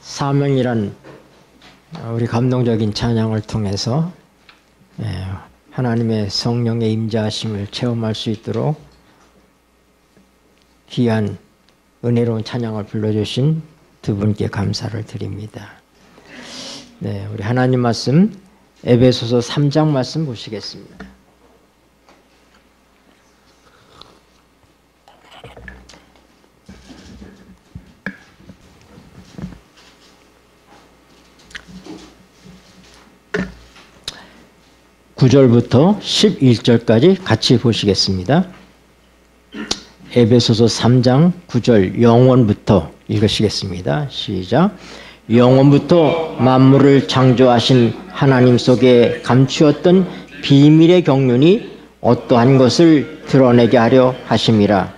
사명이란 우리 감동적인 찬양을 통해서 하나님의 성령의 임재하심을 체험할 수 있도록 귀한 은혜로운 찬양을 불러주신 두 분께 감사를 드립니다. 네, 우리 하나님 말씀 에베소서 3장 말씀 보시겠습니다. (9절부터) (11절까지) 같이 보시겠습니다. 에베소서 3장 9절 영원부터 읽으시겠습니다. 시작. 영원부터 만물을 창조하신 하나님 속에 감추었던 비밀의 경륜이 어떠한 것을 드러내게 하려 하심이라.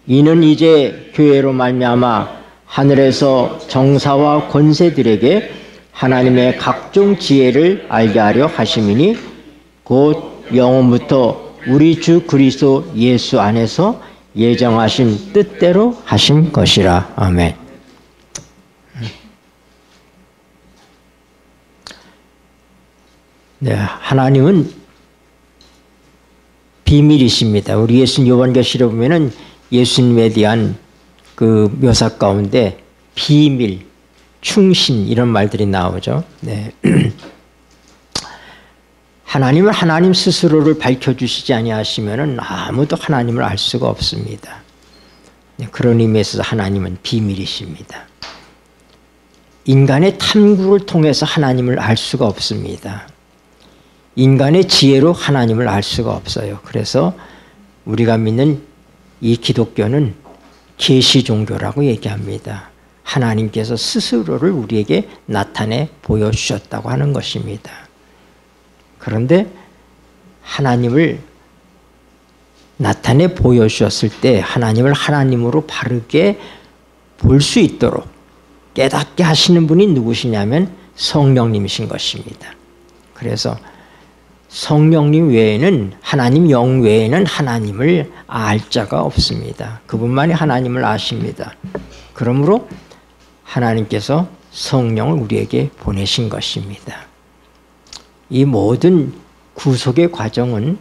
이는 이제 교회로 말미암아 하늘에서 정사와 권세들에게 하나님의 각종 지혜를 알게 하려 하심이니 곧 영원부터 우리 주 그리스도 예수 안에서 예정하신 뜻대로 하신 것이라. 아멘. 네, 하나님은 비밀이십니다. 우리 예수님 요한계시록 보면은 예수님에 대한 그 묘사 가운데 비밀, 충신 이런 말들이 나오죠. 네. 하나님은 하나님 스스로를 밝혀주시지 아니하시면은 아무도 하나님을 알 수가 없습니다. 네, 그런 의미에서 하나님은 비밀이십니다. 인간의 탐구를 통해서 하나님을 알 수가 없습니다. 인간의 지혜로 하나님을 알 수가 없어요. 그래서 우리가 믿는 이 기독교는 계시 종교라고 얘기합니다. 하나님께서 스스로를 우리에게 나타내 보여주셨다고 하는 것입니다. 그런데 하나님을 나타내 보여주셨을 때 하나님을 하나님으로 바르게 볼 수 있도록 깨닫게 하시는 분이 누구시냐면 성령님이신 것입니다. 그래서 성령님 외에는 하나님 영 외에는 하나님을 알 자가 없습니다. 그분만이 하나님을 아십니다. 그러므로 하나님께서 성령을 우리에게 보내신 것입니다. 이 모든 구속의 과정은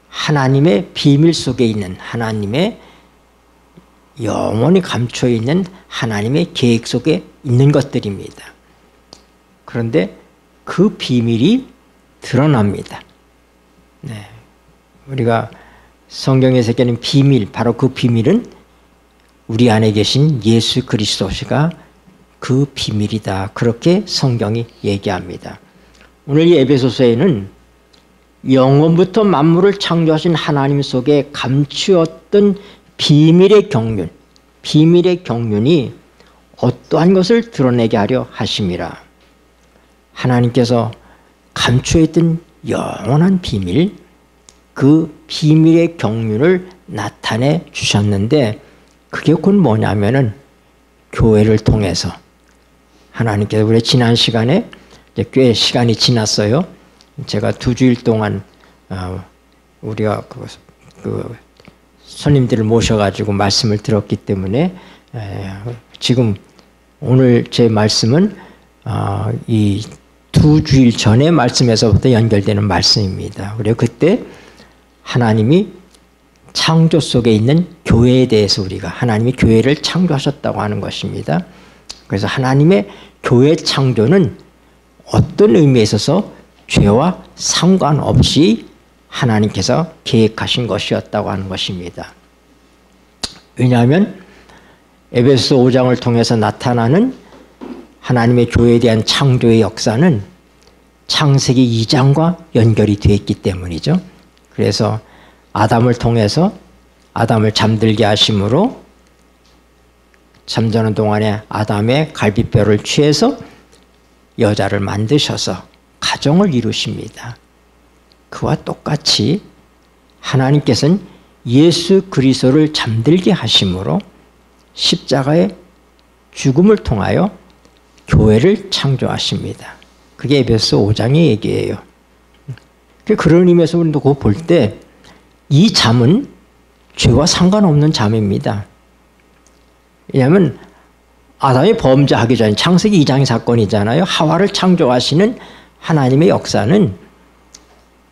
하나님의 비밀 속에 있는 하나님의 영원히 감춰 있는 하나님의 계획 속에 있는 것들입니다. 그런데 그 비밀이 드러납니다. 네. 우리가 성경에서 얘기하는 비밀, 바로 그 비밀은 우리 안에 계신 예수 그리스도가 그 비밀이다. 그렇게 성경이 얘기합니다. 오늘 이 에베소서에는 영원부터 만물을 창조하신 하나님 속에 감추었던 비밀의 경륜이 어떠한 것을 드러내게 하려 하심이라. 하나님께서 감추어있던 영원한 비밀, 그 비밀의 경륜을 나타내 주셨는데 그게 곧 뭐냐면은 교회를 통해서 하나님께서 우리 지난 시간에 이제 꽤 시간이 지났어요. 제가 2주일 동안 우리가 그 손님들을 모셔가지고 말씀을 들었기 때문에 지금 오늘 제 말씀은 이 2주일 전의 말씀에서부터 연결되는 말씀입니다. 그리고 그때 하나님이 창조 속에 있는 교회에 대해서 우리가 하나님이 교회를 창조하셨다고 하는 것입니다. 그래서 하나님의 교회 창조는 어떤 의미에 있어서 죄와 상관없이 하나님께서 계획하신 것이었다고 하는 것입니다. 왜냐하면 에베소 5장을 통해서 나타나는 하나님의 교회에 대한 창조의 역사는 창세기 2장과 연결이 되어 있기 때문이죠. 그래서 아담을 통해서 아담을 잠들게 하심으로 잠자는 동안에 아담의 갈비뼈를 취해서 여자를 만드셔서 가정을 이루십니다. 그와 똑같이 하나님께서는 예수 그리스도를 잠들게 하심으로 십자가의 죽음을 통하여 교회를 창조하십니다. 그게 에베소 5장의 얘기예요. 그런 의미에서 우리도 그거 볼 때 이 잠은 죄와 상관없는 잠입니다. 왜냐하면 아담이 범죄하기 전 창세기 2장의 사건이잖아요. 하와를 창조하시는 하나님의 역사는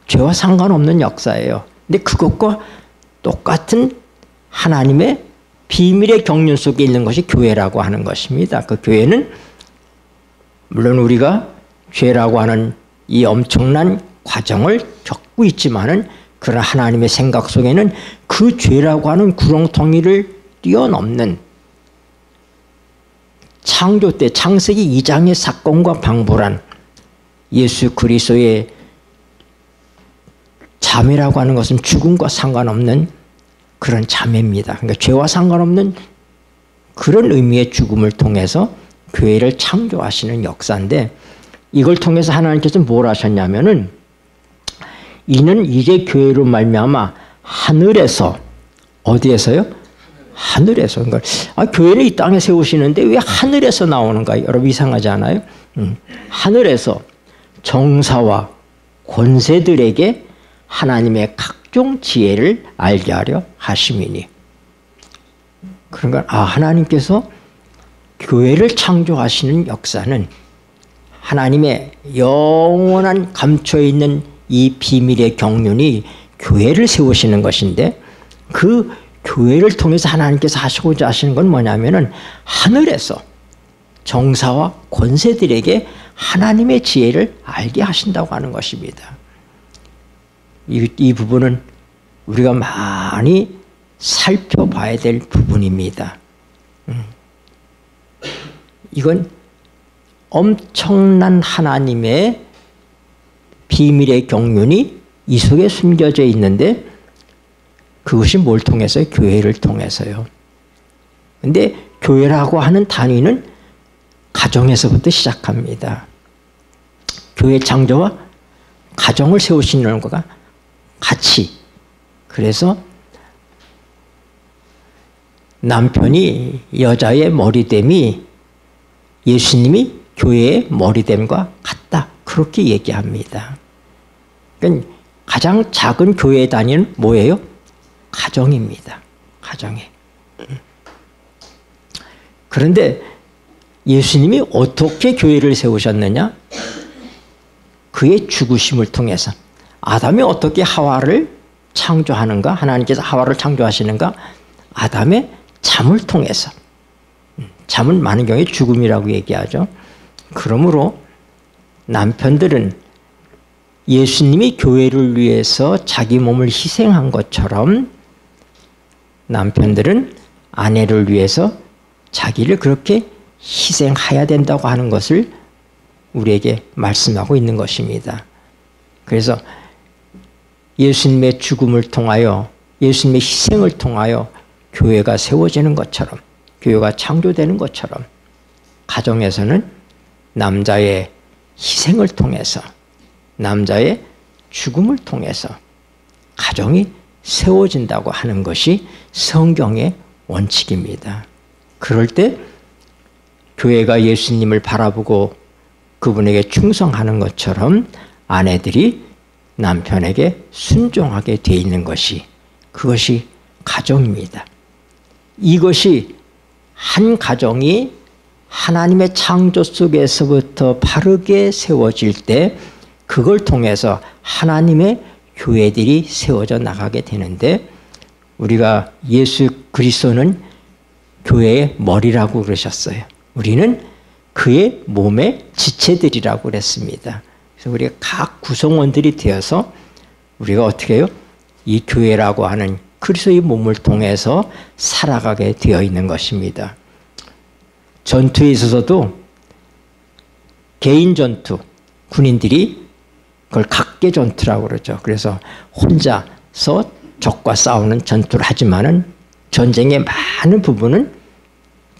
죄와 상관없는 역사예요. 근데 그것과 똑같은 하나님의 비밀의 경륜 속에 있는 것이 교회라고 하는 것입니다. 그 교회는 물론 우리가 죄라고 하는 이 엄청난 과정을 겪고 있지만은 그런 하나님의 생각 속에는 그 죄라고 하는 구렁텅이를 뛰어넘는 창조 때 창세기 2장의 사건과 방불한 예수 그리스도의 자매라고 하는 것은 죽음과 상관없는 그런 자매입니다. 그러니까 죄와 상관없는 그런 의미의 죽음을 통해서 교회를 창조하시는 역사인데, 이걸 통해서 하나님께서 뭘 하셨냐면은 이는 이제 교회로 말미암아 하늘에서, 어디에서요? 하늘에서. 그러니까 교회는 이 땅에 세우시는데 왜 하늘에서 나오는가? 여러분 이상하지 않아요? 하늘에서 정사와 권세들에게 하나님의 각종 지혜를 알게 하려 하심이니. 그러니까 하나님께서 교회를 창조하시는 역사는 하나님의 영원한 감춰 있는 이 비밀의 경륜이 교회를 세우시는 것인데, 그 교회를 통해서 하나님께서 하시고자 하시는 건 뭐냐면은 하늘에서 정사와 권세들에게 하나님의 지혜를 알게 하신다고 하는 것입니다. 이 부분은 우리가 많이 살펴봐야 될 부분입니다. 이건 엄청난 하나님의 비밀의 경륜이 이 속에 숨겨져 있는데, 그것이 뭘 통해서요? 교회를 통해서요. 근데 교회라고 하는 단위는 가정에서부터 시작합니다. 교회 창조와 가정을 세우시는 것과 같이. 그래서 남편이 여자의 머리됨이 예수님이 교회의 머리됨과 같다, 그렇게 얘기합니다. 그러니까 가장 작은 교회 단위는 뭐예요? 가정입니다. 가정에. 그런데 예수님이 어떻게 교회를 세우셨느냐? 그의 죽으심을 통해서. 아담이 어떻게 하와를 창조하는가? 하나님께서 하와를 창조하시는가? 아담의 잠을 통해서. 잠은 많은 경우에 죽음이라고 얘기하죠. 그러므로 남편들은 예수님이 교회를 위해서 자기 몸을 희생한 것처럼 남편들은 아내를 위해서 자기를 그렇게 희생해야 된다고 하는 것을 우리에게 말씀하고 있는 것입니다. 그래서 예수님의 죽음을 통하여, 예수님의 희생을 통하여 교회가 세워지는 것처럼, 교회가 창조되는 것처럼 가정에서는 남자의 희생을 통해서, 남자의 죽음을 통해서 가정이 세워진다고 하는 것이 성경의 원칙입니다. 그럴 때 교회가 예수님을 바라보고 그분에게 충성하는 것처럼 아내들이 남편에게 순종하게 돼 있는 것이, 그것이 가정입니다. 이것이 한 가정이 하나님의 창조 속에서부터 바르게 세워질 때 그걸 통해서 하나님의 교회들이 세워져 나가게 되는데, 우리가 예수 그리스도는 교회의 머리라고 그러셨어요. 우리는 그의 몸의 지체들이라고 그랬습니다. 그래서 우리가 각 구성원들이 되어서 우리가 어떻게 해요? 이 교회라고 하는 그리스도의 몸을 통해서 살아가게 되어 있는 것입니다. 전투에 있어서도 개인 전투, 군인들이 그걸 각계 전투라고 그러죠. 그래서 혼자서 적과 싸우는 전투를 하지만은 전쟁의 많은 부분은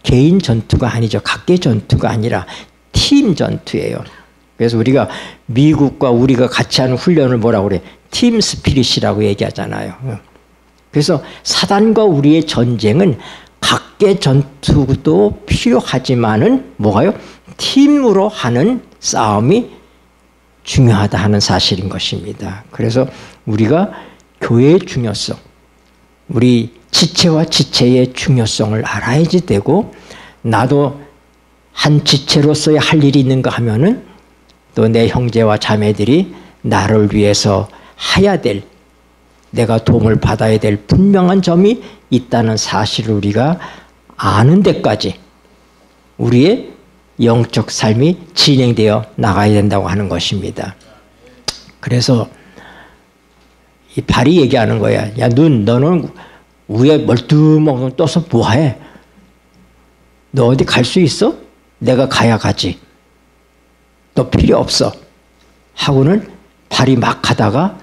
개인 전투가 아니죠. 각계 전투가 아니라 팀 전투예요. 그래서 우리가 미국과 우리가 같이 하는 훈련을 뭐라고 그래? 팀 스피릿이라고 얘기하잖아요. 그래서 사단과 우리의 전쟁은 각계 전투도 필요하지만은 뭐가요? 팀으로 하는 싸움이 중요하다 하는 사실인 것입니다. 그래서 우리가 교회의 중요성, 우리 지체와 지체의 중요성을 알아야지 되고, 나도 한 지체로서의 할 일이 있는가 하면은 또 내 형제와 자매들이 나를 위해서 해야 될, 내가 도움을 받아야 될 분명한 점이 있다는 사실을 우리가 아는 데까지 우리의 영적 삶이 진행되어 나가야 된다고 하는 것입니다. 그래서 이 발이 얘기하는 거야. 야, 너는 위에 멀뚱멀뚱 떠서 뭐해? 너 어디 갈 수 있어? 내가 가야 가지. 너 필요 없어. 하고는 발이 막 가다가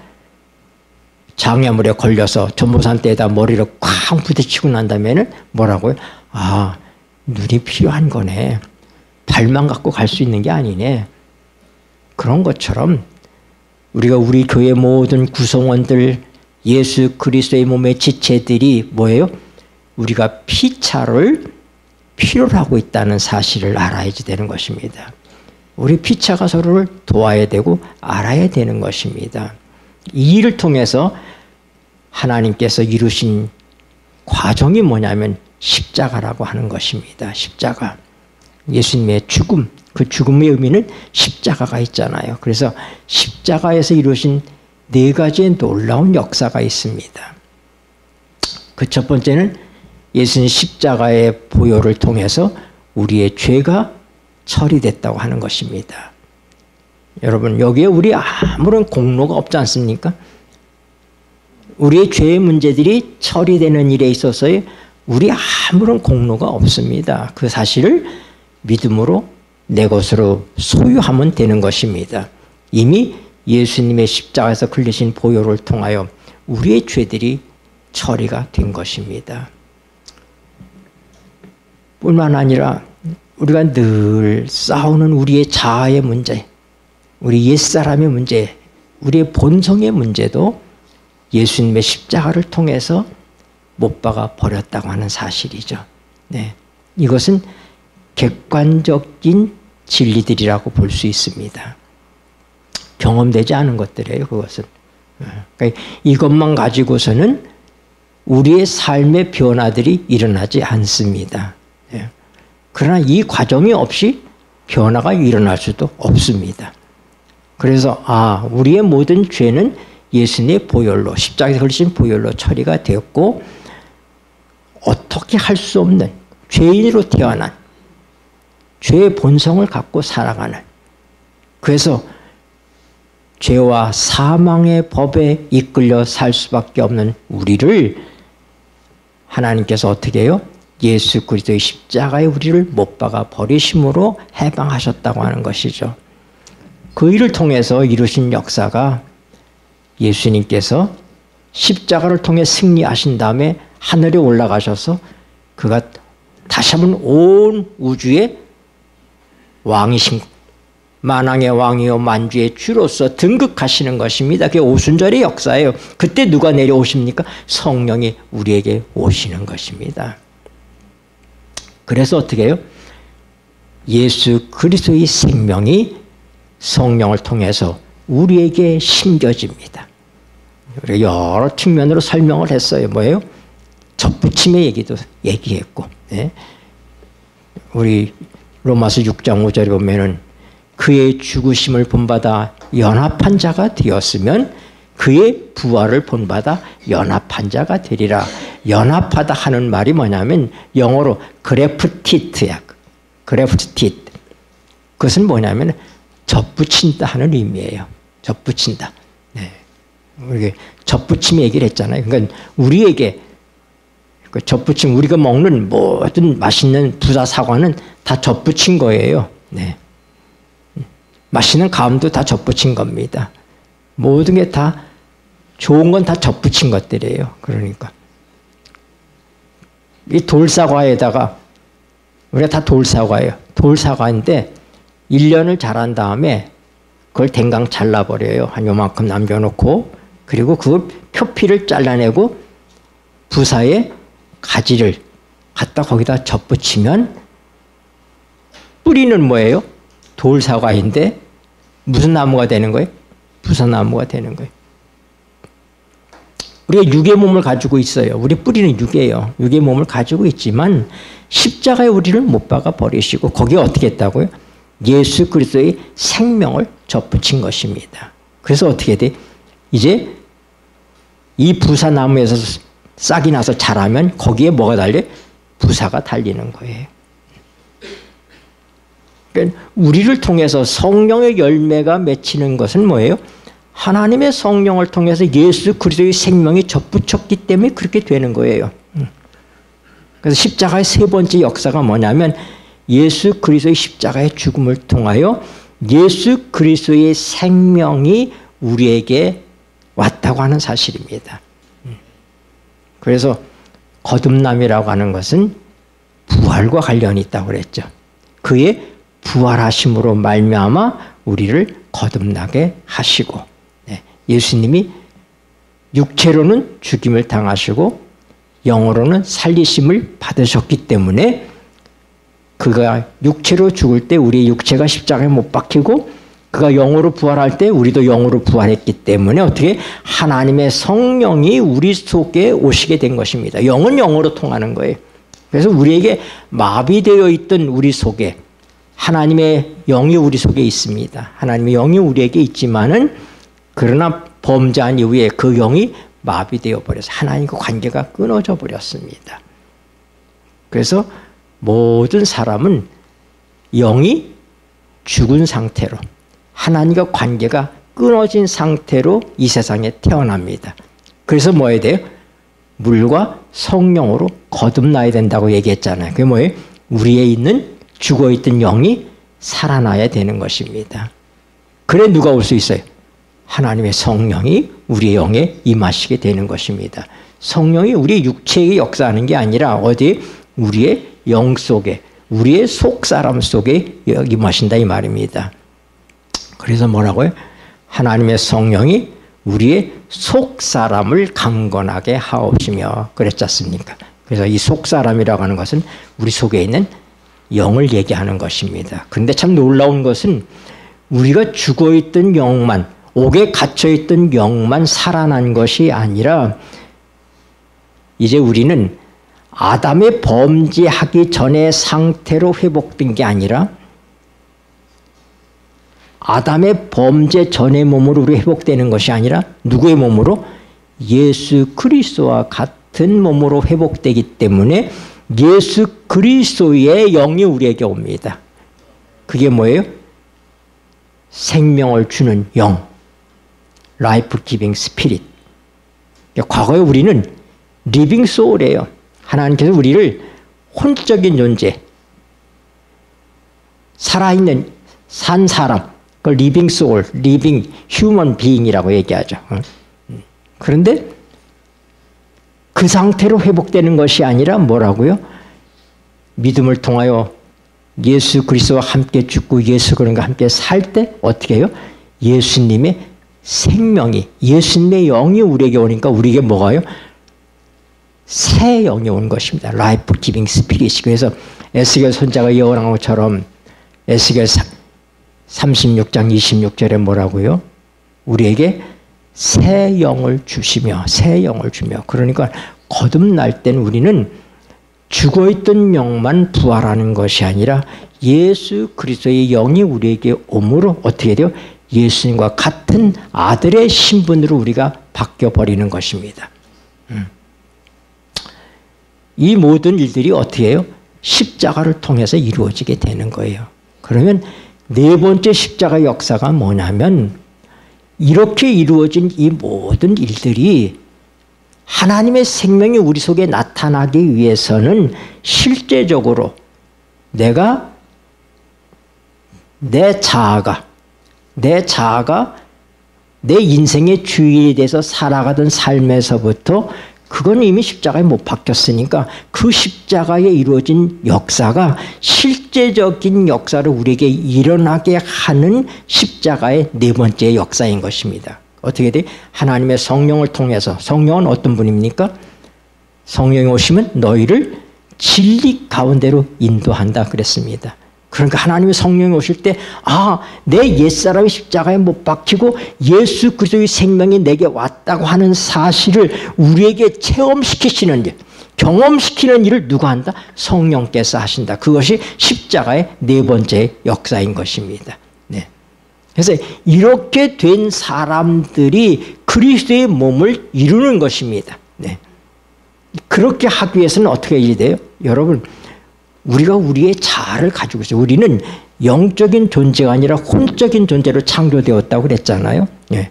장애물에 걸려서 전보산대에다 머리를 쾅 부딪히고 난 다음에는 뭐라고요? 아, 눈이 필요한 거네. 발만 갖고 갈 수 있는 게 아니네. 그런 것처럼 우리가 우리 교회 모든 구성원들, 예수 그리스도의 몸의 지체들이 뭐예요? 우리가 피차를 필요로 하고 있다는 사실을 알아야지 되는 것입니다. 우리 피차가 서로를 도와야 되고 알아야 되는 것입니다. 이 일을 통해서 하나님께서 이루신 과정이 뭐냐면 십자가라고 하는 것입니다. 십자가. 예수님의 죽음, 그 죽음의 의미는 십자가가 있잖아요. 그래서 십자가에서 이루신 네 가지의 놀라운 역사가 있습니다. 그 첫 번째는 예수님 십자가의 보혈을 통해서 우리의 죄가 처리됐다고 하는 것입니다. 여러분, 여기에 우리 아무런 공로가 없지 않습니까? 우리의 죄의 문제들이 처리되는 일에 있어서의 우리 아무런 공로가 없습니다. 그 사실을 믿음으로 내 것으로 소유하면 되는 것입니다. 이미 예수님의 십자가에서 흘리신 보혈을 통하여 우리의 죄들이 처리가 된 것입니다. 뿐만 아니라 우리가 늘 싸우는 우리의 자아의 문제, 우리 옛사람의 문제, 우리의 본성의 문제도 예수님의 십자가를 통해서 못 박아 버렸다고 하는 사실이죠. 네. 이것은 객관적인 진리들이라고 볼 수 있습니다. 경험되지 않은 것들이에요, 그것은. 그러니까 이것만 가지고서는 우리의 삶의 변화들이 일어나지 않습니다. 네. 그러나 이 과정이 없이 변화가 일어날 수도 없습니다. 그래서 우리의 모든 죄는 예수님의 보혈로, 십자가에서 흘리신 보혈로 처리가 되었고, 어떻게 할 수 없는 죄인으로 태어난 죄의 본성을 갖고 살아가는, 그래서 죄와 사망의 법에 이끌려 살 수밖에 없는 우리를 하나님께서 어떻게 해요? 예수 그리스도의 십자가에 우리를 못 박아 버리심으로 해방하셨다고 하는 것이죠. 그 일을 통해서 이루신 역사가 예수님께서 십자가를 통해 승리하신 다음에 하늘에 올라가셔서 그가 다시 한번 온 우주의 왕이신, 만왕의 왕이요 만주의 주로서 등극하시는 것입니다. 그게 오순절의 역사예요. 그때 누가 내려오십니까? 성령이 우리에게 오시는 것입니다. 그래서 어떻게 해요? 예수 그리스도의 생명이 성령을 통해서 우리에게 심겨집니다. 우리가 여러 측면으로 설명을 했어요. 뭐예요? 접붙임의 얘기도 얘기했고, 네? 우리 로마서 6장 5절에 보면은 그의 죽으심을 본받아 연합한 자가 되었으면 그의 부활을 본받아 연합한 자가 되리라. 연합하다 하는 말이 뭐냐면 영어로 그래프티트야. 그래프티트. 그것은 뭐냐면 접붙인다 하는 의미예요. 접붙인다. 네. 우리 접붙임 얘기를 했잖아요. 그러니까 우리에게 그 접붙임, 우리가 먹는 모든 맛있는 부자 사과는 다 접붙인 거예요. 네. 맛있는 감도 다 접붙인 겁니다. 모든 게 다 좋은 건 다 접붙인 것들이에요. 그러니까 이 돌사과에다가, 우리가 다 돌사과예요. 돌사과인데 1년을 자란 다음에 그걸 댕강 잘라버려요. 한 요만큼 남겨놓고, 그리고 그 표피를 잘라내고 부사에 가지를 갖다 거기다 접붙이면 뿌리는 뭐예요? 돌사과인데 무슨 나무가 되는 거예요? 부사나무가 되는 거예요. 우리가 육의 몸을 가지고 있어요. 우리 뿌리는 육이에요. 육의 몸을 가지고 있지만 십자가에 우리를 못 박아 버리시고 거기에 어떻게 했다고요? 예수 그리스도의 생명을 접붙인 것입니다. 그래서 어떻게 돼? 이제 이 부사나무에서 싹이 나서 자라면 거기에 뭐가 달려? 부사가 달리는 거예요. 그러니까 우리를 통해서 성령의 열매가 맺히는 것은 뭐예요? 하나님의 성령을 통해서 예수 그리스도의 생명이 접붙였기 때문에 그렇게 되는 거예요. 그래서 십자가의 세 번째 역사가 뭐냐면 예수 그리스도의 십자가의 죽음을 통하여 예수 그리스도의 생명이 우리에게 왔다고 하는 사실입니다. 그래서 거듭남이라고 하는 것은 부활과 관련이 있다고 그랬죠. 그의 부활하심으로 말미암아 우리를 거듭나게 하시고, 예수님이 육체로는 죽임을 당하시고 영으로는 살리심을 받으셨기 때문에 그가 육체로 죽을 때 우리의 육체가 십자가에 못 박히고 그가 영으로 부활할 때 우리도 영으로 부활했기 때문에 어떻게 하나님의 성령이 우리 속에 오시게 된 것입니다. 영은 영으로 통하는 거예요. 그래서 우리에게 마비되어 있던 우리 속에 하나님의 영이 우리 속에 있습니다. 하나님의 영이 우리에게 있지만은 그러나 범죄한 이후에 그 영이 마비되어 버려서 하나님과 관계가 끊어져 버렸습니다. 그래서 모든 사람은 영이 죽은 상태로 하나님과 관계가 끊어진 상태로 이 세상에 태어납니다. 그래서 뭐 해야 돼요? 물과 성령으로 거듭나야 된다고 얘기했잖아요. 그게 뭐예요? 우리에 있는 죽어있던 영이 살아나야 되는 것입니다. 그래 누가 올 수 있어요? 하나님의 성령이 우리의 영에 임하시게 되는 것입니다. 성령이 우리 육체에 역사하는 게 아니라 어디 우리의 영 속에 우리의 속사람 속에 임하신다 이 말입니다. 그래서 뭐라고요? 하나님의 성령이 우리의 속사람을 강건하게 하옵시며 그랬지 않습니까? 그래서 이 속사람이라고 하는 것은 우리 속에 있는 영을 얘기하는 것입니다. 그런데 참 놀라운 것은 우리가 죽어있던 영만, 옥에 갇혀있던 영만 살아난 것이 아니라 이제 우리는 아담의 범죄하기 전의 상태로 회복된 게 아니라 아담의 범죄 전의 몸으로 우리 회복되는 것이 아니라 누구의 몸으로? 예수 그리스도와 같은 몸으로 회복되기 때문에 예수 그리스도의 영이 우리에게 옵니다. 그게 뭐예요? 생명을 주는 영, 라이프 기빙 스피릿. 과거에 우리는 리빙 소울이에요. 하나님께서 우리를 혼적인 존재, 살아있는 산 사람, 그걸 리빙 소울, 리빙 휴먼 비잉이라고 얘기하죠. 그런데 그 상태로 회복되는 것이 아니라 뭐라고요? 믿음을 통하여 예수 그리스도와 함께 죽고 예수 그리스도와 함께 살 때 어떻게 해요? 예수님의 생명이, 예수님의 영이 우리에게 오니까 우리에게 뭐가요? 새 영이 온 것입니다. 라이프 기빙 스피릿이. 그래서 에스겔 선지자가 예언한 것처럼 에스겔 36장 26절에 뭐라고요? 우리에게 새 영을 주시며 새 영을 주며. 그러니까 거듭날 때는 우리는 죽어있던 영만 부활하는 것이 아니라 예수 그리스도의 영이 우리에게 오므로 어떻게 돼요? 예수님과 같은 아들의 신분으로 우리가 바뀌어버리는 것입니다. 이 모든 일들이 어떻게 해요? 십자가를 통해서 이루어지게 되는 거예요. 그러면 네 번째 십자가 역사가 뭐냐면 이렇게 이루어진 이 모든 일들이 하나님의 생명이 우리 속에 나타나기 위해서는 실제적으로 내가 내 자아가 내 인생의 주인이 돼서 살아가던 삶에서부터 그건 이미 십자가에 못 박혔으니까 그 십자가에 이루어진 역사가 실제적인 역사를 우리에게 일어나게 하는 십자가의 네 번째 역사인 것입니다. 어떻게 돼? 하나님의 성령을 통해서. 성령은 어떤 분입니까? 성령이 오시면 너희를 진리 가운데로 인도한다 그랬습니다. 그러니까 하나님의 성령이 오실 때, 아, 내 옛사람이 십자가에 못 박히고 예수 그리스도의 생명이 내게 왔다고 하는 사실을 우리에게 체험시키시는 일, 경험시키는 일을 누가 한다? 성령께서 하신다. 그것이 십자가의 네 번째 역사인 것입니다. 네. 그래서 이렇게 된 사람들이 그리스도의 몸을 이루는 것입니다. 네. 그렇게 하기 위해서는 어떻게 해야 돼요? 여러분, 우리가 우리의 자아를 가지고 있어요. 우리는 영적인 존재가 아니라 혼적인 존재로 창조되었다고 그랬잖아요. 예.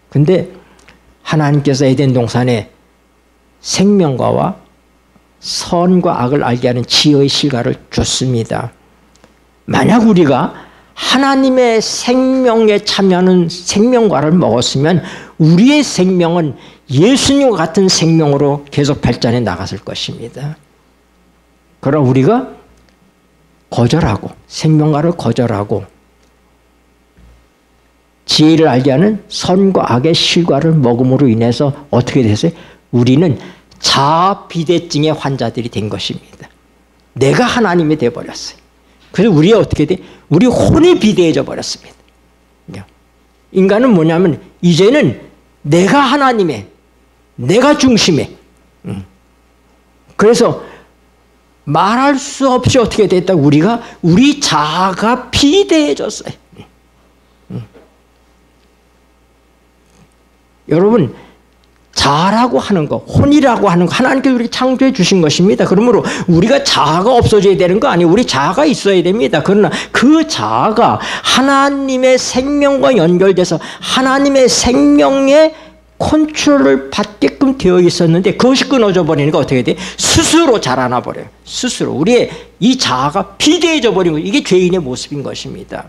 근데 하나님께서 에덴 동산에 생명과와 선과 악을 알게 하는 지혜의 실과를 줬습니다. 만약 우리가 하나님의 생명에 참여하는 생명과를 먹었으면 우리의 생명은 예수님과 같은 생명으로 계속 발전해 나갔을 것입니다. 그러나 우리가 거절하고 생명과를 거절하고 지혜를 알게 하는 선과 악의 실과를 먹음으로 인해서 어떻게 됐어요? 우리는 자아 비대증의 환자들이 된 것입니다. 내가 하나님이 되어버렸어요. 그래서 우리가 어떻게 돼? 우리 혼이 비대해져 버렸습니다. 인간은 뭐냐면 이제는 내가 하나님의, 내가 중심에. 그래서 말할 수 없이 어떻게 됐다? 우리 자아가 비대해졌어요. 여러분, 자아라고 하는 거, 혼이라고 하는 거 하나님께서 우리에게 창조해 주신 것입니다. 그러므로 우리가 자아가 없어져야 되는 거 아니에요. 우리 자아가 있어야 됩니다. 그러나 그 자아가 하나님의 생명과 연결돼서 하나님의 생명의 컨트롤을 받게끔 되어 있었는데 그것이 끊어져 버리니까 어떻게 돼? 스스로 자라나 버려요. 스스로. 우리의 이 자아가 비대해져 버린 거예요. 이게 죄인의 모습인 것입니다.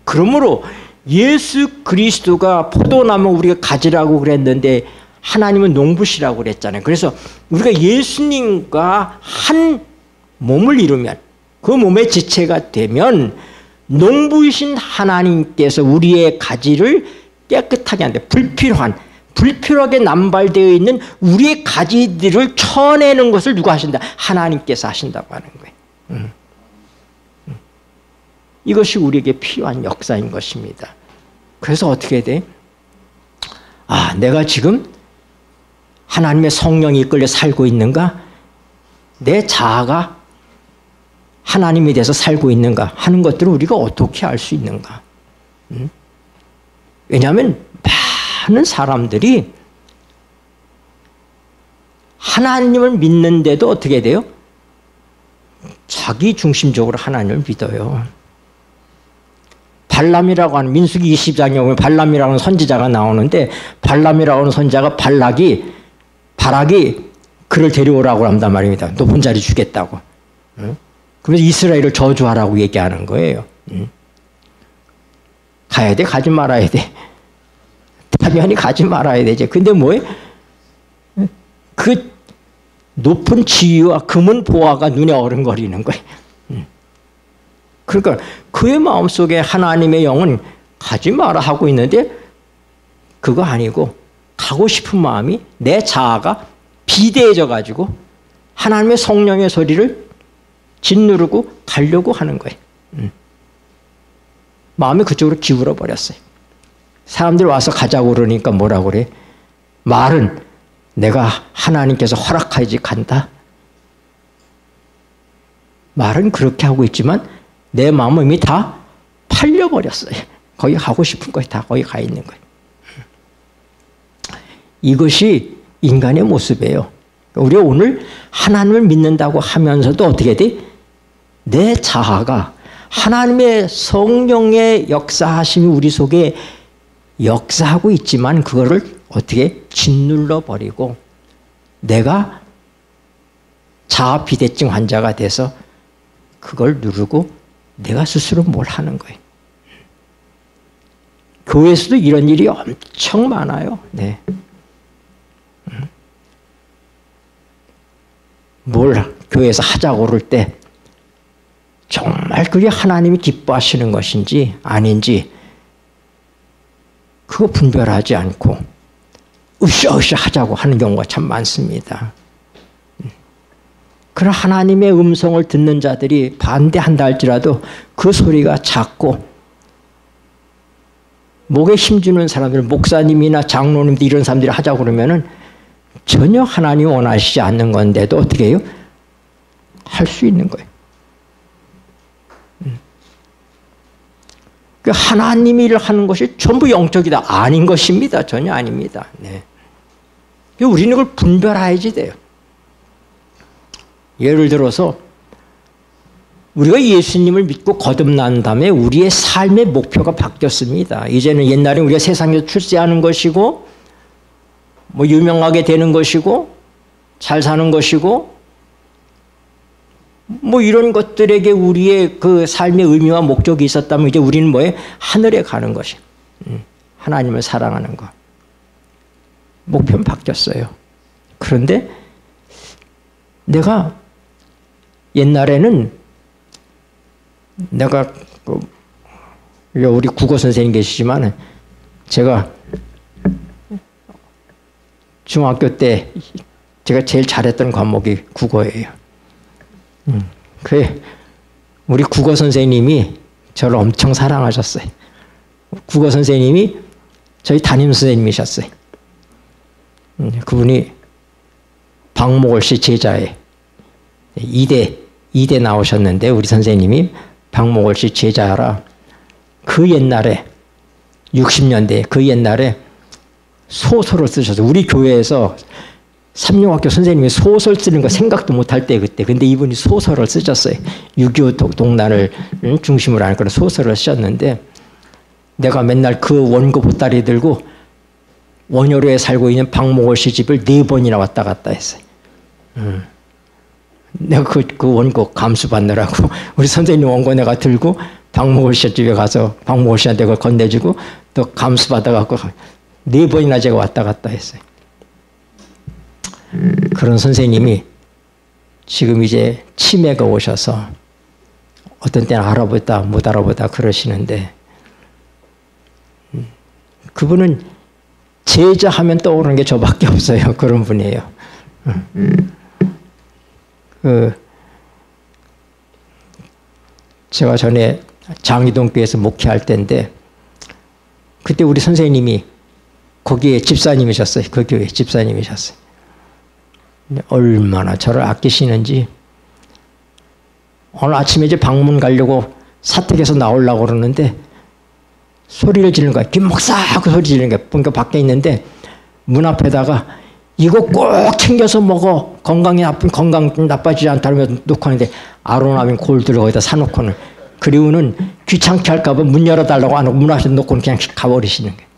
그러므로 예수 그리스도가 포도나무 우리가 가지라고 그랬는데 하나님은 농부시라고 그랬잖아요. 그래서 우리가 예수님과 한 몸을 이루면 그 몸의 지체가 되면 농부이신 하나님께서 우리의 가지를 깨끗하게 한다. 불필요하게 남발되어 있는 우리의 가지들을 쳐내는 것을 누가 하신다? 하나님께서 하신다고 하는 거예요. 이것이 우리에게 필요한 역사인 것입니다. 그래서 어떻게 돼? 아, 내가 지금 하나님의 성령이 이끌려 살고 있는가? 내 자아가 하나님에 대해서 살고 있는가? 하는 것들을 우리가 어떻게 알 수 있는가? 왜냐하면 많은 사람들이 하나님을 믿는데도 어떻게 돼요? 자기 중심적으로 하나님을 믿어요. 발람이라고 하는 민수기 20장에 보면 발람이라고 하는 선지자가 나오는데 발람이라고 하는 선지자가 바락이 그를 데려오라고 한단 말입니다. 높은 자리 주겠다고. 그래서 이스라엘을 저주하라고 얘기하는 거예요. 가야 돼? 가지 말아야 돼? 당연히 가지 말아야 되지. 근데 뭐예요? 그 높은 지위와 금은 보화가 눈에 어른거리는 거예요. 그러니까 그의 마음속에 하나님의 영은 가지 마라 하고 있는데 그거 아니고 가고 싶은 마음이 내 자아가 비대해져 가지고 하나님의 성령의 소리를 짓누르고 가려고 하는 거예요. 마음이 그쪽으로 기울어 버렸어요. 사람들 와서 가자고 그러니까 뭐라고 그래? 말은 내가 하나님께서 허락하지 간다. 말은 그렇게 하고 있지만 내 마음은 이미 다 팔려버렸어요. 거기 가고 싶은 거에 다 거기 가 있는 거예요. 이것이 인간의 모습이에요. 우리가 오늘 하나님을 믿는다고 하면서도 어떻게 돼? 내 자아가 하나님의 성령의 역사하심이 우리 속에 역사하고 있지만 그거를 어떻게 짓눌러 버리고 내가 자아 비대증 환자가 돼서 그걸 누르고 내가 스스로 뭘 하는 거예요. 교회에서도 이런 일이 엄청 많아요. 네. 뭘 교회에서 하자고 그럴 때 정말 그게 하나님이 기뻐하시는 것인지 아닌지 그거 분별하지 않고 으쌰으쌰 하자고 하는 경우가 참 많습니다. 그런 하나님의 음성을 듣는 자들이 반대한다 할지라도 그 소리가 작고 목에 힘주는 사람들, 목사님이나 장로님들 이런 사람들이 하자고 그러면은 전혀 하나님 원하시지 않는 건데도 어떻게 해요? 할 수 있는 거예요. 그 하나님이 일을 하는 것이 전부 영적이다. 아닌 것입니다. 전혀 아닙니다. 네. 우리는 그걸 분별해야지 돼요. 예를 들어서 우리가 예수님을 믿고 거듭난 다음에 우리의 삶의 목표가 바뀌었습니다. 이제는 옛날에 우리가 세상에서 출세하는 것이고 뭐 유명하게 되는 것이고 잘 사는 것이고 뭐 이런 것들에게 우리의 그 삶의 의미와 목적이 있었다면 이제 우리는 뭐예요? 하늘에 가는 것이 하나님을 사랑하는 것. 목표는 바뀌었어요. 그런데 내가 옛날에는 내가 우리 국어 선생님 계시지만 제가 중학교 때 제가 제일 잘했던 과목이 국어예요. 그 우리 국어 선생님이 저를 엄청 사랑하셨어요. 국어 선생님이 저희 담임 선생님이셨어요. 그분이 박목월 씨 제자에 이대 나오셨는데 우리 선생님이 박목월 씨 제자라 그 옛날에 60년대 그 옛날에 소설을 쓰셔서 우리 교회에서 삼룡학교 선생님이 소설 쓰는 거 생각도 못할 때 그때 근데 이분이 소설을 쓰셨어요. 6.25 동란을 중심으로 하는 그런 소설을 쓰셨는데 내가 맨날 그 원고 보따리 들고 원효로에 살고 있는 박목월 씨 집을 4번이나 왔다 갔다 했어요. 내가 그 원고 감수 받느라고 우리 선생님 원고 내가 들고 박목월 씨 집에 가서 박목월 씨한테 그걸 건네주고 또 감수 받아갖고 4번이나 제가 왔다 갔다 했어요. 그런 선생님이 지금 이제 치매가 오셔서 어떤 때는 알아보다 못 알아보다 그러시는데 그분은 제자하면 떠오르는 게 저밖에 없어요. 그런 분이에요. 제가 전에 장희동교에서 목회할 때인데 그때 우리 선생님이 거기에 집사님이셨어요. 그 교회 집사님이셨어요. 얼마나 저를 아끼시는지 오늘 아침에 이제 방문 가려고 사택에서 나오려고 그러는데 소리를 지르는 거야. 김 목사 하고 소리 지르는 거야. 그러니까 밖에 있는데 문 앞에다가 이거 꼭 챙겨서 먹어. 건강 나빠지지 않다면 놓고 하는데 아로나민 골드를 거기다 사놓고는 그리고는 귀찮게 할까 봐 문 열어달라고 안 하고 문 앞에 놓고는 그냥 가버리시는 거예요.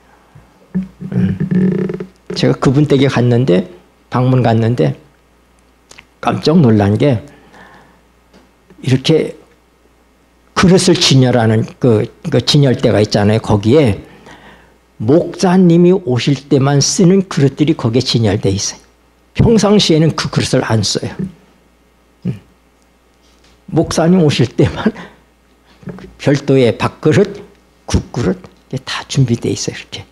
제가 그분 댁에 갔는데 방문 갔는데 깜짝 놀란 게 이렇게 그릇을 진열하는 그 진열대가 있잖아요. 거기에 목사님이 오실 때만 쓰는 그릇들이 거기에 진열돼 있어요. 평상시에는 그 그릇을 안 써요. 목사님 오실 때만 별도의 밥그릇, 국그릇 다 준비돼 있어요. 이렇게.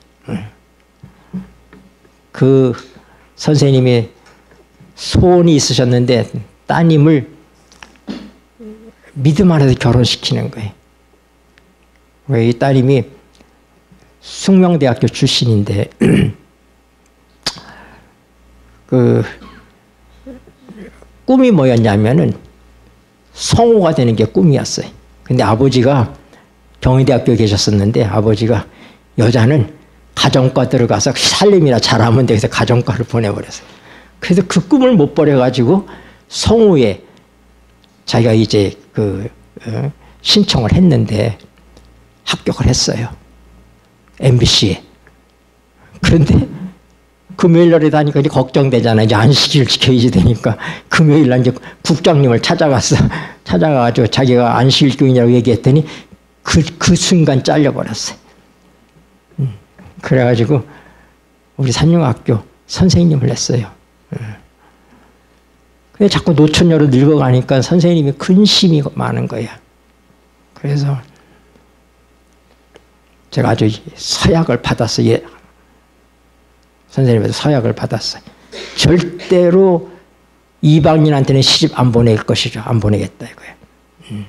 그 선생님이 소원이 있으셨는데 따님을 믿음 안에서 결혼시키는 거예요. 왜 이 따님이 숙명대학교 출신인데 그 꿈이 뭐였냐면은 성우가 되는 게 꿈이었어요. 근데 아버지가 경희대학교에 계셨었는데 아버지가 여자는 가정과 들어가서 살림이나 잘하면 되겠어 가정과를 보내버렸어요. 그래서 그 꿈을 못 버려가지고 성우에 자기가 이제 신청을 했는데 합격을 했어요. MBC에. 그런데 금요일 날에 다니까 이제 걱정되잖아요. 이제 안식일을 지켜야지 되니까 금요일 날 이제 국장님을 찾아가가지고 자기가 안식일 교인이라고 얘기했더니 그 순간 잘려버렸어요. 그래가지고 우리 산용학교 선생님을 했어요. 근데 자꾸 노처녀로 늙어가니까 선생님이 근심이 많은 거예요. 그래서 제가 아주 서약을 받았어요. 선생님한테 서약을 받았어요. 절대로 이방인한테는 시집 안 보낼 것이죠. 안 보내겠다 이거예요.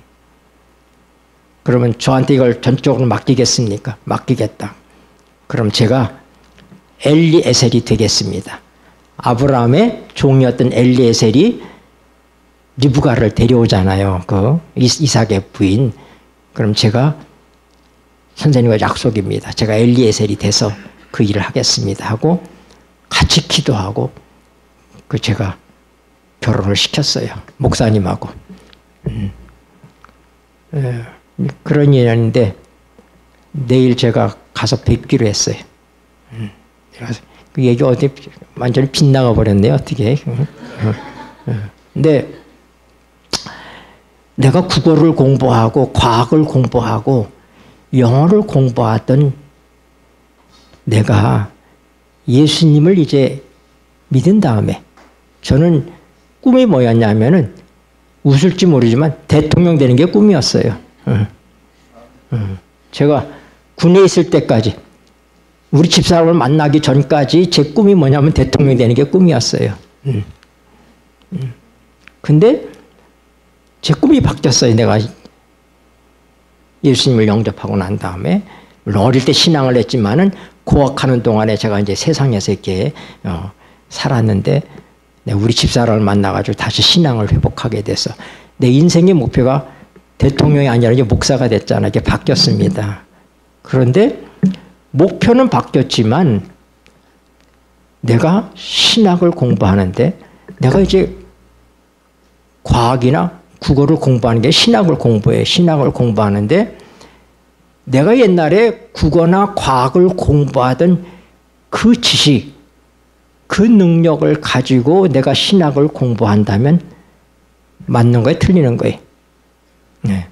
그러면 저한테 이걸 전적으로 맡기겠습니까? 맡기겠다. 그럼 제가 엘리에셀이 되겠습니다. 아브라함의 종이었던 엘리에셀이 리브가를 데려오잖아요. 그 이삭의 부인. 그럼 제가 선생님과 약속입니다. 제가 엘리에셀이 돼서 그 일을 하겠습니다 하고 같이 기도하고 그 제가 결혼을 시켰어요. 목사님하고. 그런 일이었는데 내일 제가 가서 뵙기로 했어요. 그 얘기 어디 완전히 빗나가 버렸네요. 어떻게. 근데 내가 국어를 공부하고 과학을 공부하고 영어를 공부하던 내가 예수님을 이제 믿은 다음에 저는 꿈이 뭐였냐면은 웃을지 모르지만 대통령 되는 게 꿈이었어요. 제가 군에 있을 때까지 우리 집사람을 만나기 전까지 제 꿈이 뭐냐면 대통령 되는 게 꿈이었어요. 근데 제 꿈이 바뀌었어요. 내가 예수님을 영접하고 난 다음에 물론 어릴 때 신앙을 했지만은 고학하는 동안에 제가 이제 세상에서 이렇게 살았는데 우리 집사람을 만나가지고 다시 신앙을 회복하게 돼서 내 인생의 목표가 대통령이 아니라 이제 목사가 됐잖아요. 이게 바뀌었습니다. 그런데 목표는 바뀌었지만 내가 신학을 공부하는데 내가 이제 과학이나 국어를 공부하는 게 신학을 공부해. 신학을 공부하는데 내가 옛날에 국어나 과학을 공부하던 그 지식, 그 능력을 가지고 내가 신학을 공부한다면 맞는 거예요? 틀리는 거예요? 네.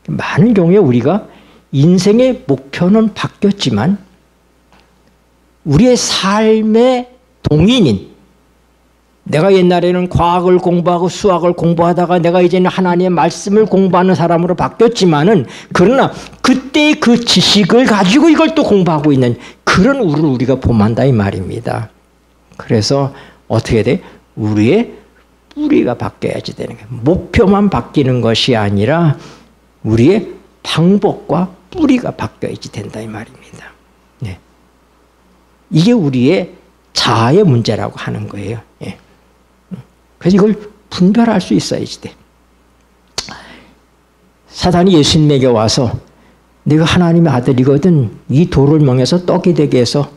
많은 경우에 우리가 인생의 목표는 바뀌었지만 우리의 삶의 동인인 내가 옛날에는 과학을 공부하고 수학을 공부하다가 내가 이제는 하나님의 말씀을 공부하는 사람으로 바뀌었지만은 그러나 그때의 그 지식을 가지고 이걸 또 공부하고 있는 그런 우리를 우리가 범한다 이 말입니다. 그래서 어떻게 돼? 우리의 뿌리가 바뀌어야지 되는 거예요. 목표만 바뀌는 것이 아니라 우리의 방법과 뿌리가 바뀌어야지 된다 이 말입니다. 네. 이게 우리의 자아의 문제라고 하는 거예요. 예. 그래서 이걸 분별할 수 있어야지 돼. 사단이 예수님에게 와서 네가 하나님의 아들이거든 이 돌을 멍에서 떡이 되게 해서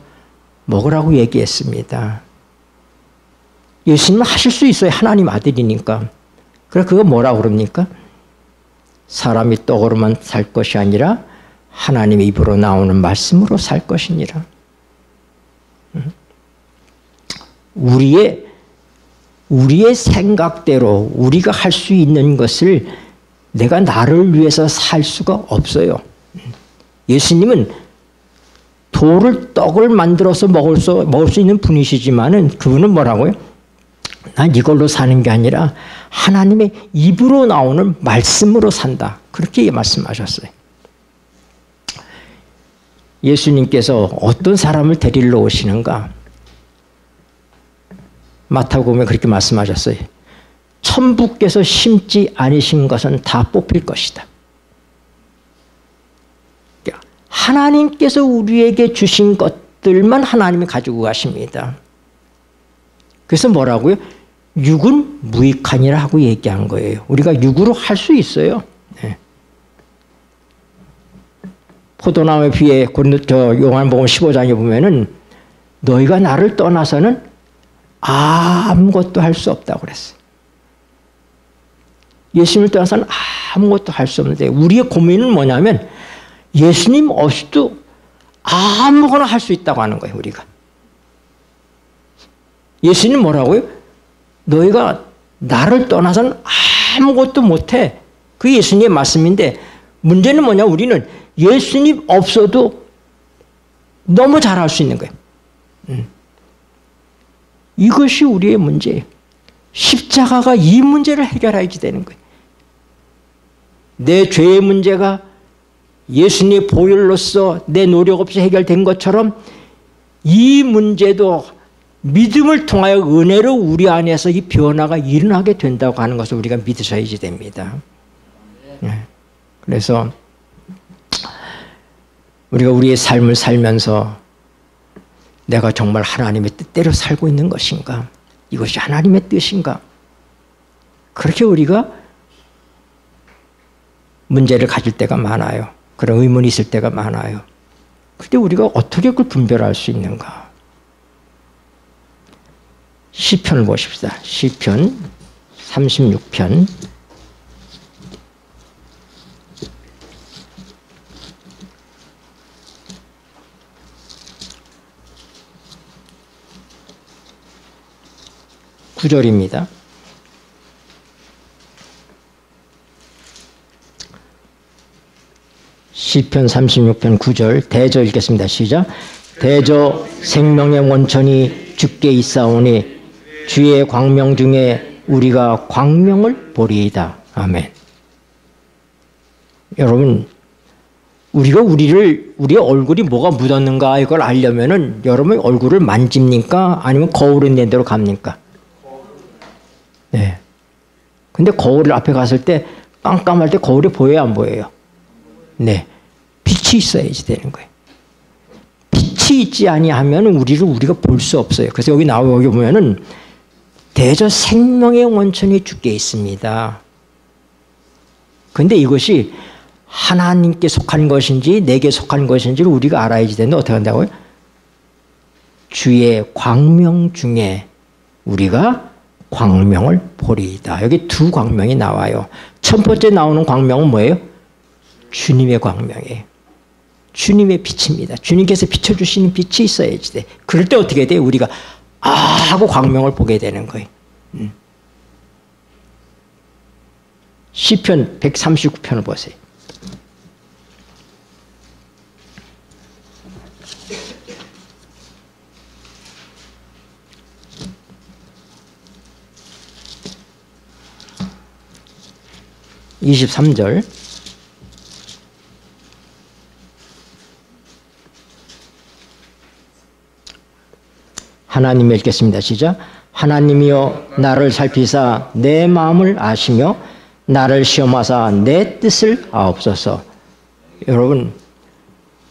먹으라고 얘기했습니다. 예수님은 하실 수 있어요. 하나님 아들이니까. 그래 그거 뭐라고 그럽니까? 사람이 떡으로만 살 것이 아니라 하나님의 입으로 나오는 말씀으로 살 것이니라. 우리의 생각대로 우리가 할 수 있는 것을 내가 나를 위해서 살 수가 없어요. 예수님은 돌을 떡을 만들어서 먹을 수 있는 분이시지만은 그분은 뭐라고요? 난 이걸로 사는 게 아니라 하나님의 입으로 나오는 말씀으로 산다. 그렇게 말씀하셨어요. 예수님께서 어떤 사람을 데리러 오시는가? 마태복음에 그렇게 말씀하셨어요. 천부께서 심지 않으신 것은 다 뽑힐 것이다. 하나님께서 우리에게 주신 것들만 하나님이 가지고 가십니다. 그래서 뭐라고요? 육은 무익하니라 하고 얘기한 거예요. 우리가 육으로 할 수 있어요. 네. 포도나무에 비해 요한복음 15장에 보면은 너희가 나를 떠나서는 아무것도 할 수 없다고 그랬어요. 예수님을 떠나서는 아무것도 할 수 없는데 우리의 고민은 뭐냐면 예수님 없이도 아무거나 할 수 있다고 하는 거예요. 우리가. 예수님 뭐라고요? 너희가 나를 떠나서는 아무것도 못해. 그게 예수님의 말씀인데 문제는 뭐냐? 우리는 예수님 없어도 너무 잘할 수 있는 거예요. 이것이 우리의 문제예요. 십자가가 이 문제를 해결해야지 되는 거예요. 내 죄의 문제가 예수님의 보혈로서 내 노력 없이 해결된 것처럼 이 문제도 믿음을 통하여 은혜로 우리 안에서 이 변화가 일어나게 된다고 하는 것을 우리가 믿으셔야지 됩니다. 그래서 우리가 우리의 삶을 살면서 내가 정말 하나님의 뜻대로 살고 있는 것인가? 이것이 하나님의 뜻인가? 그렇게 우리가 문제를 가질 때가 많아요. 그런 의문이 있을 때가 많아요. 그런데 우리가 어떻게 그걸 분별할 수 있는가? 시편을 보십시다. 시편 36편 9절입니다. 시편 36편 9절 대저 읽겠습니다. 시작. 대저 생명의 원천이 주께 있사오니 주의 광명 중에 우리가 광명을 보리이다. 아멘. 여러분, 우리가 우리의 얼굴이 뭐가 묻었는가 이걸 알려면은 여러분 얼굴을 만집니까? 아니면 거울에 낸 대로 갑니까? 네. 근데 거울 앞에 갔을 때 깜깜할 때 거울이 보여요, 안 보여요? 네. 빛이 있어야지 되는 거예요. 빛이 있지 아니하면 우리가 볼 수 없어요. 그래서 여기 보면은 대저 생명의 원천이 주께 있습니다. 근데 이것이 하나님께 속한 것인지 내게 속한 것인지를 우리가 알아야지 되는데 어떻게 한다고요? 주의 광명 중에 우리가 광명을 보리이다. 여기 두 광명이 나와요. 첫 번째 나오는 광명은 뭐예요? 주님의 광명이에요. 주님의 빛입니다. 주님께서 비춰주시는 빛이 있어야지 돼. 그럴 때 어떻게 돼요? 우리가 하고 광명을 보게 되는 거예요. 시편 139편을 보세요. (23절) 하나님 읽겠습니다. 시작. 하나님이여 나를 살피사 내 마음을 아시며 나를 시험하사 내 뜻을 아옵소서. 여러분,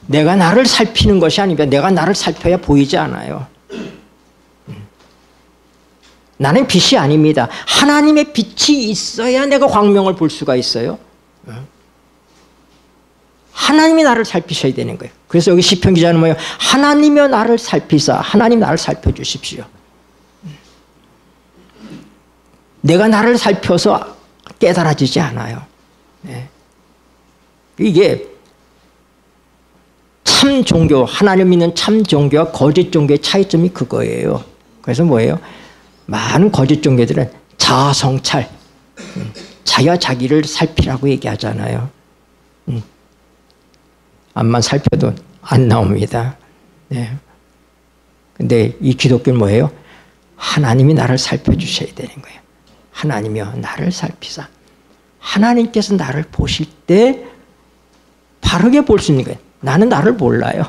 내가 나를 살피는 것이 아니라 내가 나를 살펴야 보이지 않아요. 나는 빛이 아닙니다. 하나님의 빛이 있어야 내가 광명을 볼 수가 있어요. 하나님이 나를 살피셔야 되는 거예요. 그래서 여기 시편 기자는 뭐예요? 하나님이여 나를 살피사, 하나님 나를 살펴주십시오. 내가 나를 살펴서 깨달아지지 않아요. 이게 참 종교, 하나님 믿는 참 종교와 거짓 종교의 차이점이 그거예요. 그래서 뭐예요? 많은 거짓 종교들은 자아성찰, 자기가 자기를 살피라고 얘기하잖아요. 앞만 살펴도 안 나옵니다. 네. 근데 이 기독교는 뭐예요? 하나님이 나를 살펴주셔야 되는 거예요. 하나님이여 나를 살피사. 하나님께서 나를 보실 때 바르게 볼 수 있는 거예요. 나는 나를 몰라요.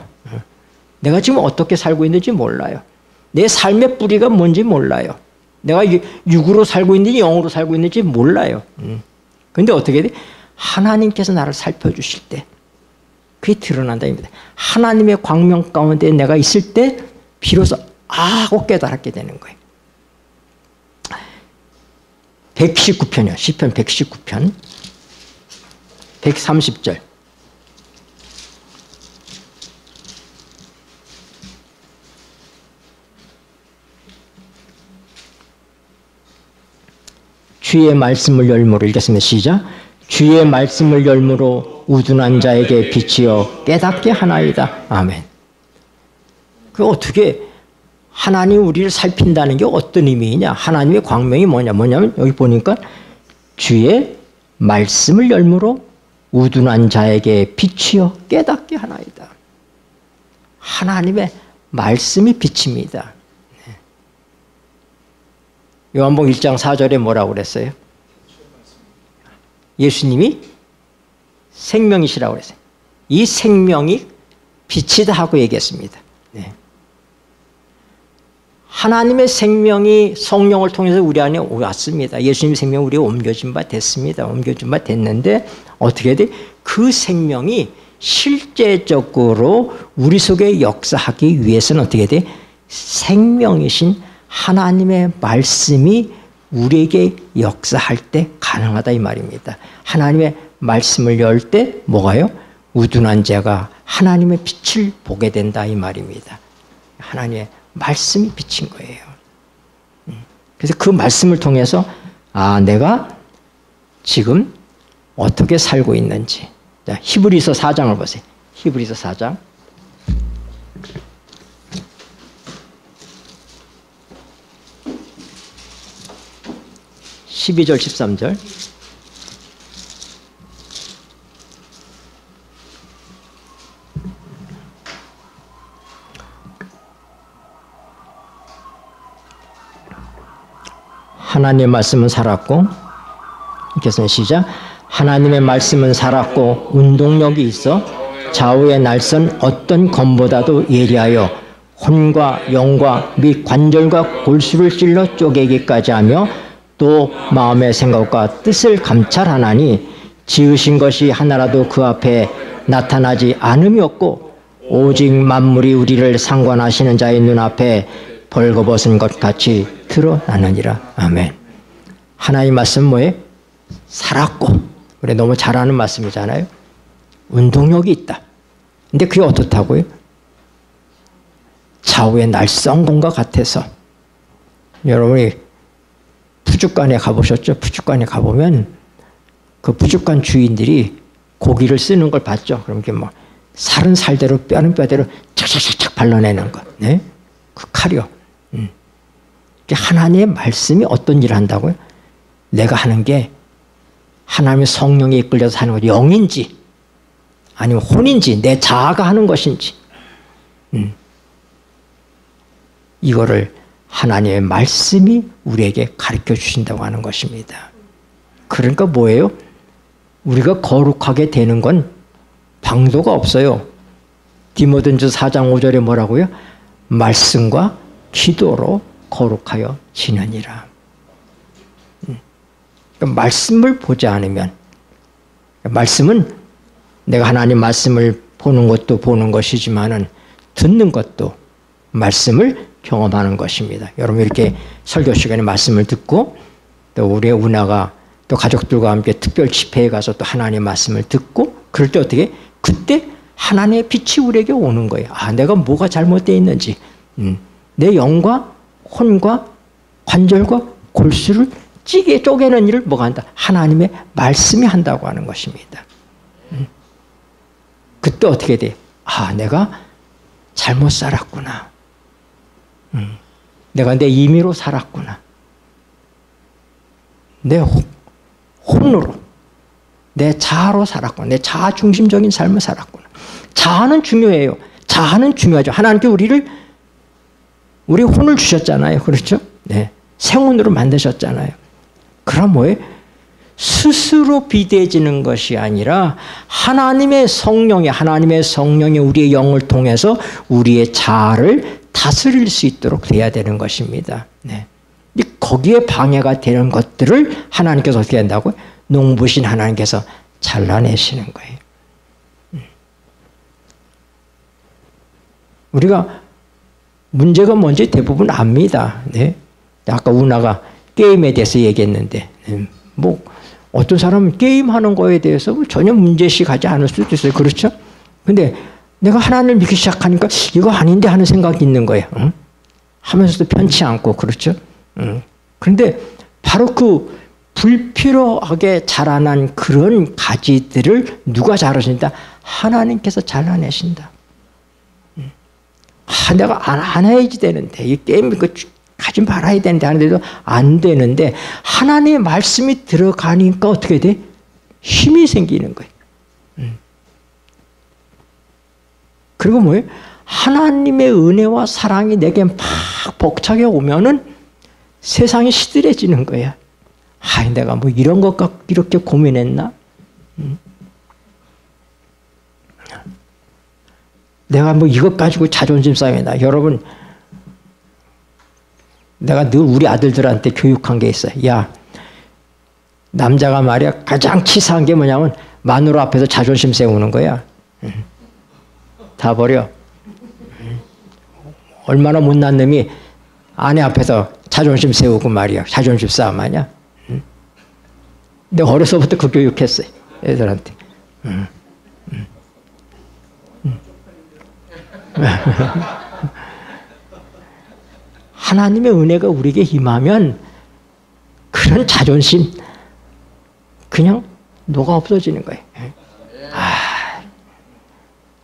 내가 지금 어떻게 살고 있는지 몰라요. 내 삶의 뿌리가 뭔지 몰라요. 내가 육으로 살고 있는지 영으로 살고 있는지 몰라요. 그런데 어떻게 돼? 하나님께서 나를 살펴주실 때 그게 드러난다. 하나님의 광명 가운데 내가 있을 때 비로소 하고 깨달았게 되는 거예요. 119편이요. 시편 119편 130절 주의 말씀을 열무로 읽겠습니다. 시작. 주의 말씀을 열무로 우둔한 자에게 빛이여 깨닫게 하나이다. 아멘. 그 어떻게 하나님 우리를 살핀다는 게 어떤 의미이냐? 하나님의 광명이 뭐냐면 여기 보니까 주의 말씀을 열무로 우둔한 자에게 빛이여 깨닫게 하나이다. 하나님의 말씀이 빛입니다. 요한복음 1장 4절에 뭐라고 그랬어요? 예수님이 생명이시라고 그랬어요. 이 생명이 빛이다 하고 얘기했습니다. 네. 하나님의 생명이 성령을 통해서 우리 안에 왔습니다. 예수님의 생명이 우리에 옮겨진 바 됐습니다. 옮겨진 바 됐는데 어떻게 돼? 그 생명이 실제적으로 우리 속에 역사하기 위해서는 어떻게 돼? 생명이신 하나님의 말씀이 우리에게 역사할 때 가능하다 이 말입니다. 하나님의 말씀을 열 때 뭐가요? 우둔한 자가 하나님의 빛을 보게 된다 이 말입니다. 하나님의 말씀이 비친 거예요. 그래서 그 말씀을 통해서 내가 지금 어떻게 살고 있는지. 자, 히브리서 4장을 보세요. 히브리서 4장. 12절 13절. 하나님의 말씀은 살았고, 읽겠습니다. 시작. 하나님의 말씀은 살았고 운동력이 있어 좌우의 날선 어떤 검보다도 예리하여 혼과 영과 및 관절과 골수를 찔러 쪼개기까지 하며 또 마음의 생각과 뜻을 감찰하나니 지으신 것이 하나라도 그 앞에 나타나지 않음이 없고 오직 만물이 우리를 상관하시는 자의 눈앞에 벌거벗은 것 같이 드러나느니라. 아멘. 하나님 말씀 뭐예요? 살았고, 우리 너무 잘 아는 말씀이잖아요. 운동력이 있다. 근데 그게 어떻다고요? 좌우의 날성공과 같아서. 여러분이 푸주간에 가보셨죠? 푸주간에 가보면 그 푸주간 주인들이 고기를 쓰는 걸 봤죠. 그럼 이게 뭐 살은 살대로 뼈는 뼈대로 착착착착 발라내는 것. 네? 그 칼이요. 하나님의 말씀이 어떤 일을 한다고요? 내가 하는 게 하나님의 성령에 이끌려서 하는 것, 영인지 아니면 혼인지 내 자아가 하는 것인지 이거를 하나님의 말씀이 우리에게 가르쳐 주신다고 하는 것입니다. 그러니까 뭐예요? 우리가 거룩하게 되는 건 방도가 없어요. 디모데전서 4장 5절에 뭐라고요? 말씀과 기도로 거룩하여 지느니라. 그러니까 말씀을 보지 않으면, 말씀은 내가 하나님 말씀을 보는 것도 보는 것이지만은 듣는 것도 말씀을 경험하는 것입니다. 여러분 이렇게 설교 시간에 말씀을 듣고 또 우리의 운하가 또 가족들과 함께 특별 집회에 가서 또 하나님의 말씀을 듣고 그럴 때 어떻게? 그때 하나님의 빛이 우리에게 오는 거예요. 내가 뭐가 잘못되어 있는지, 내 영과 혼과 관절과 골수를 찌게 쪼개는 일을 뭐가 한다? 하나님의 말씀이 한다고 하는 것입니다. 그때 어떻게 돼? 내가 잘못 살았구나. 내가 내 임의로 살았구나. 내 혼으로, 내 자아로 살았구나. 내 자아 중심적인 삶을 살았구나. 자아는 중요해요. 자아는 중요하죠. 하나님께 우리 혼을 주셨잖아요. 그렇죠? 네. 생혼으로 만드셨잖아요. 그럼 뭐예요? 스스로 비대해지는 것이 아니라 하나님의 성령이 우리의 영을 통해서 우리의 자아를 다스릴 수 있도록 돼야 되는 것입니다. 네. 거기에 방해가 되는 것들을 하나님께서 어떻게 한다고요? 농부신 하나님께서 잘라내시는 거예요. 우리가 문제가 뭔지 대부분 압니다. 네. 아까 우나가 게임에 대해서 얘기했는데, 뭐 어떤 사람은 게임하는 거에 대해서 전혀 문제식 하지 않을 수도 있어요. 그렇죠? 근데 내가 하나님을 믿기 시작하니까 이거 아닌데 하는 생각이 있는 거예요. 응? 하면서도 편치 않고, 그렇죠? 그런데 바로 그 불필요하게 자라난 그런 가지들을 누가 자르신다? 하나님께서 잘라내신다. 내가 안 해야지 되는데, 이 게임 이거 가지 말아야 되는데 하는데도 안 되는데, 하나님의 말씀이 들어가니까 어떻게 돼? 힘이 생기는 거예요. 그리고 뭐예요? 하나님의 은혜와 사랑이 내게 막 벅차게 오면은 세상이 시들해지는 거야. 내가 뭐 이런 것 갖고 이렇게 고민했나? 내가 뭐 이것 가지고 자존심 싸움이나. 여러분, 내가 늘 우리 아들들한테 교육한 게 있어요. 야, 남자가 말이야 가장 치사한 게 뭐냐면 마누라 앞에서 자존심 세우는 거야. 다 버려. 얼마나 못난 놈이 아내 앞에서 자존심 세우고 말이야. 자존심 싸움 하냐. 내가 어려서부터 그 교육했어요. 애들한테. 하나님의 은혜가 우리에게 임하면 그런 자존심 그냥 녹아 없어지는 거예요.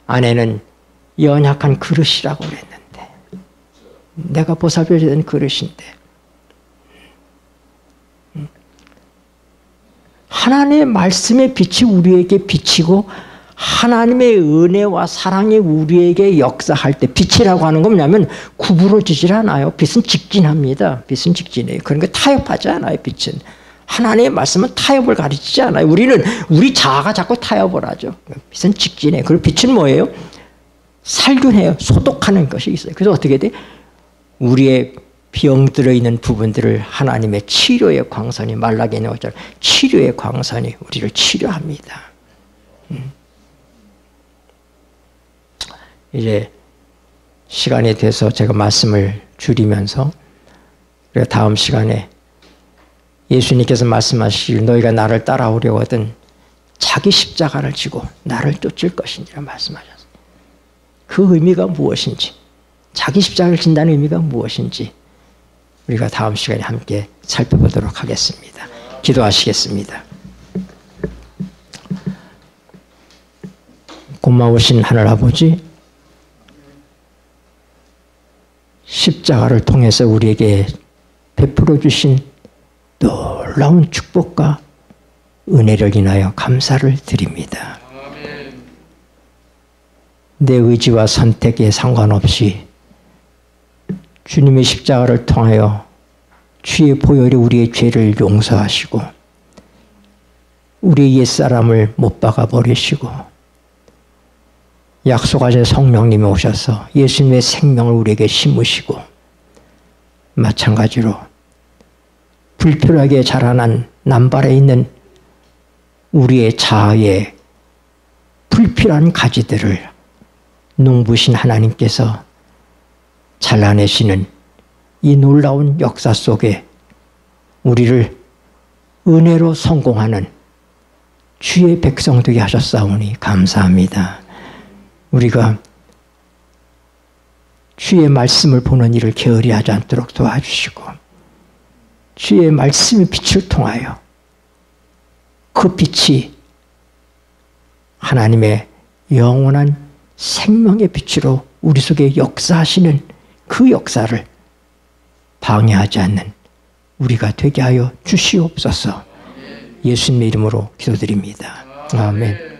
아내는 연약한 그릇이라고 그랬는데 내가 보살펴야 되는 그릇인데 하나님의 말씀의 빛이 우리에게 비치고 하나님의 은혜와 사랑이 우리에게 역사할 때 빛이라고 하는 건 뭐냐면 구부러지질 않아요. 빛은 직진합니다. 빛은 직진해요. 그러니까 타협하지 않아요. 빛은. 하나님의 말씀은 타협을 가르치지 않아요. 우리는 우리 자아가 자꾸 타협을 하죠. 빛은 직진해요. 그리고 빛은 뭐예요? 살균해요. 소독하는 것이 있어요. 그래서 어떻게 돼? 우리의 병들어 있는 부분들을 하나님의 치료의 광선이 말라기에 있는 것처럼 치료의 광선이 우리를 치료합니다. 이제 시간이 돼서 제가 말씀을 줄이면서 그리고 다음 시간에 예수님께서 말씀하시길 너희가 나를 따라오려거든 자기 십자가를 지고 나를 쫓을 것이니라 말씀하셨어요. 그 의미가 무엇인지 자기 십자가를 진다는 의미가 무엇인지 우리가 다음 시간에 함께 살펴보도록 하겠습니다. 기도하시겠습니다. 고마우신 하늘아버지, 십자가를 통해서 우리에게 베풀어 주신 놀라운 축복과 은혜를 인하여 감사를 드립니다. 내 의지와 선택에 상관없이 주님의 십자가를 통하여 주의 보혈이 우리의 죄를 용서하시고 우리의 옛사람을 못 박아 버리시고 약속하신 성령님이 오셔서 예수님의 생명을 우리에게 심으시고 마찬가지로 불필요하게 자라난 남발에 있는 우리의 자아의 불필요한 가지들을 농부신 하나님께서 잘라내시는 이 놀라운 역사 속에 우리를 은혜로 성공하는 주의 백성 되게 하셨사오니 감사합니다. 우리가 주의 말씀을 보는 일을 게으리 하지 않도록 도와주시고 주의 말씀의 빛을 통하여 그 빛이 하나님의 영원한 생명의 빛으로 우리 속에 역사하시는 그 역사를 방해하지 않는 우리가 되게 하여 주시옵소서. 예수님의 이름으로 기도드립니다. 아멘.